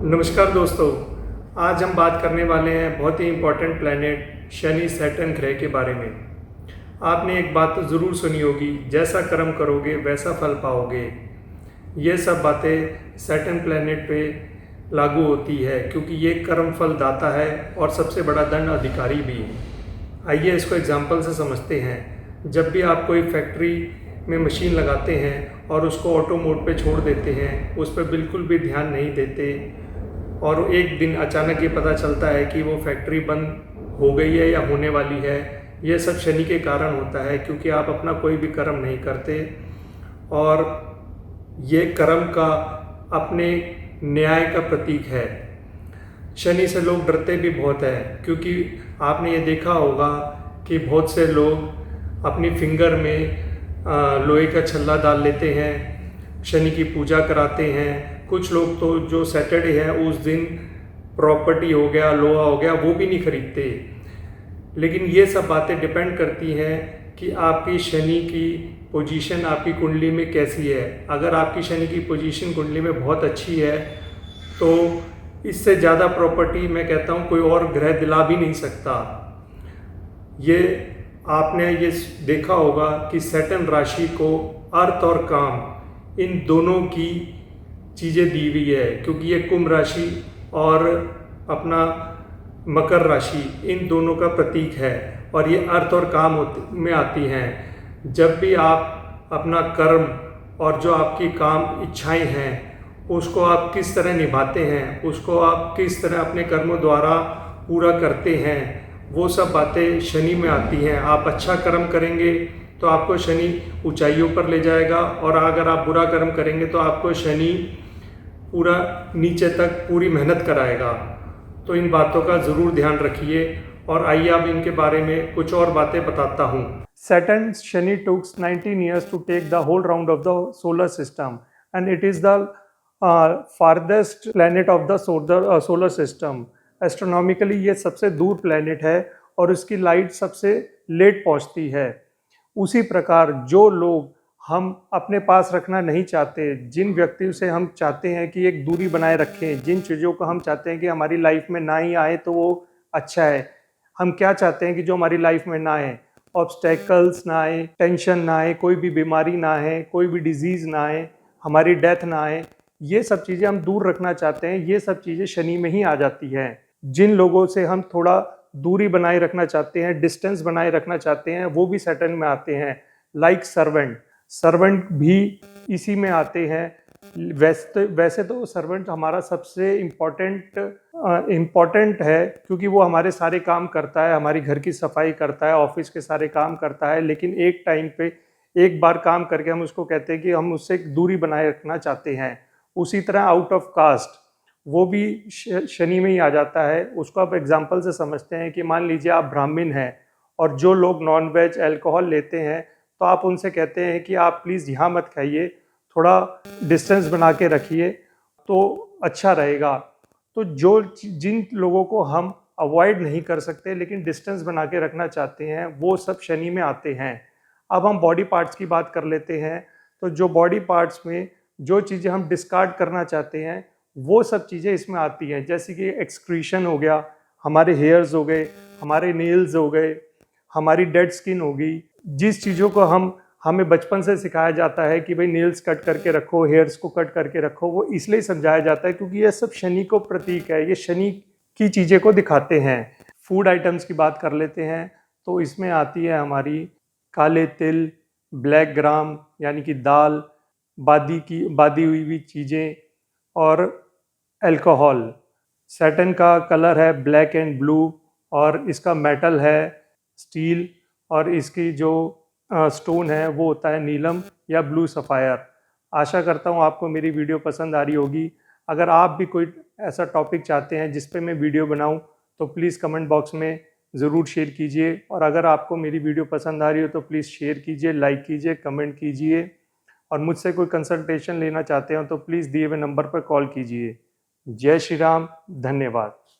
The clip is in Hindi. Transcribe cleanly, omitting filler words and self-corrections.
नमस्कार दोस्तों। आज हम बात करने वाले हैं बहुत ही इम्पोर्टेंट प्लैनेट शनि सैटर्न ग्रह के बारे में। आपने एक बात तो ज़रूर सुनी होगी, जैसा कर्म करोगे वैसा फल पाओगे। ये सब बातें सैटर्न प्लैनेट पे लागू होती है क्योंकि ये कर्म फल दाता है और सबसे बड़ा दंड अधिकारी भी है। आइए इसको एग्जाम्पल से समझते हैं। जब भी आप कोई फैक्ट्री में मशीन लगाते हैं और उसको ऑटो मोड पे छोड़ देते हैं, उस पर बिल्कुल भी ध्यान नहीं देते और एक दिन अचानक ये पता चलता है कि वो फैक्ट्री बंद हो गई है या होने वाली है, ये सब शनि के कारण होता है क्योंकि आप अपना कोई भी कर्म नहीं करते। और ये कर्म का अपने न्याय का प्रतीक है। शनि से लोग डरते भी बहुत हैं क्योंकि आपने ये देखा होगा कि बहुत से लोग अपनी फिंगर में लोहे का छल्ला डाल लेते हैं, शनि की पूजा कराते हैं। कुछ लोग तो जो सैटरडे है उस दिन प्रॉपर्टी हो गया, लोहा हो गया, वो भी नहीं खरीदते। लेकिन ये सब बातें डिपेंड करती हैं कि आपकी शनि की पोजीशन आपकी कुंडली में कैसी है। अगर आपकी शनि की पोजीशन कुंडली में बहुत अच्छी है तो इससे ज़्यादा प्रॉपर्टी मैं कहता हूँ कोई और ग्रह दिला भी नहीं सकता। ये आपने ये देखा होगा कि सैटर्न राशि को अर्थ और काम इन दोनों की चीज़ें दी हुई है क्योंकि ये कुंभ राशि और अपना मकर राशि इन दोनों का प्रतीक है और ये अर्थ और काम में आती हैं। जब भी आप अपना कर्म और जो आपकी काम इच्छाएं हैं उसको आप किस तरह निभाते हैं, उसको आप किस तरह अपने कर्मों द्वारा पूरा करते हैं, वो सब बातें शनि में आती हैं। आप अच्छा कर्म करेंगे तो आपको शनि ऊंचाइयों पर ले जाएगा और अगर आप बुरा कर्म करेंगे तो आपको शनि पूरा नीचे तक पूरी मेहनत कराएगा। तो इन बातों का ज़रूर ध्यान रखिए और आइए अब इनके बारे में कुछ और बातें बताता हूँ। Saturn Shani took 19 years to take the whole round of the solar system and it is the farthest planet of the solar system. Astronomically ये सबसे दूर प्लैनेट है और इसकी लाइट सबसे लेट पहुंचती है। उसी प्रकार जो लोग हम अपने पास रखना नहीं चाहते, जिन व्यक्तियों से हम चाहते हैं कि एक दूरी बनाए रखें, जिन चीज़ों को हम चाहते हैं कि हमारी लाइफ में ना ही आए तो वो अच्छा है। हम क्या चाहते हैं कि जो हमारी लाइफ में ना आए, ऑब्स्टेकल्स ना आए, टेंशन ना आए, कोई भी बीमारी ना आए, कोई भी डिजीज़ ना आए, हमारी डेथ ना आए, ये सब चीज़ें हम दूर रखना चाहते हैं। ये सब चीज़ें शनि में ही आ जाती हैं। जिन लोगों से हम थोड़ा दूरी बनाए रखना चाहते हैं, डिस्टेंस बनाए रखना चाहते हैं, वो भी सैटर्न में आते हैं। लाइक सर्वेंट भी इसी में आते हैं। वैसे तो सर्वेंट हमारा सबसे इम्पोर्टेंट है क्योंकि वो हमारे सारे काम करता है, हमारी घर की सफाई करता है, ऑफिस के सारे काम करता है। लेकिन एक टाइम पे एक बार काम करके हम उसको कहते हैं कि हम उससे दूरी बनाए रखना चाहते हैं। उसी तरह आउट ऑफ कास्ट वो भी शनि में ही आ जाता है। उसको आप एग्जाम्पल से समझते हैं कि मान लीजिए आप ब्राह्मण हैं और जो लोग नॉन वेज अल्कोहल लेते हैं तो आप उनसे कहते हैं कि आप प्लीज़ यहाँ मत खाइए, थोड़ा डिस्टेंस बना के रखिए तो अच्छा रहेगा। तो जिन लोगों को हम अवॉइड नहीं कर सकते लेकिन डिस्टेंस बना के रखना चाहते हैं, वो सब शनि में आते हैं। अब हम बॉडी पार्ट्स की बात कर लेते हैं। तो जो बॉडी पार्ट्स में जो चीज़ें हम डिस्कार्ड करना चाहते हैं वो सब चीज़ें इसमें आती हैं, जैसे कि एक्सक्रीशन हो गया, हमारे हेयर्स हो गए, हमारे नेल्स हो गए, हमारी डेड स्किन हो गई। जिस चीज़ों को हमें बचपन से सिखाया जाता है कि भाई नेल्स कट करके रखो, हेयर्स को कट करके रखो, वो इसलिए समझाया जाता है क्योंकि ये सब शनि को प्रतीक है, ये शनि की चीज़ें को दिखाते हैं। फूड आइटम्स की बात कर लेते हैं तो इसमें आती है हमारी काले तिल, ब्लैक ग्राम यानी कि दाल, बादी हुई चीज़ें और अल्कोहल। सैटर्न का कलर है ब्लैक एंड ब्लू और इसका मेटल है स्टील और इसकी जो स्टोन है वो होता है नीलम या ब्लू सफ़ायर। आशा करता हूँ आपको मेरी वीडियो पसंद आ रही होगी। अगर आप भी कोई ऐसा टॉपिक चाहते हैं जिस पे मैं वीडियो बनाऊँ तो प्लीज़ कमेंट बॉक्स में ज़रूर शेयर कीजिए। और अगर आपको मेरी वीडियो पसंद आ रही हो तो प्लीज़ शेयर कीजिए, लाइक कीजिए, कमेंट कीजिए। और मुझसे कोई कंसल्टेशन लेना चाहते हो तो प्लीज़ दिए हुए नंबर पर कॉल कीजिए। जय श्री राम, धन्यवाद।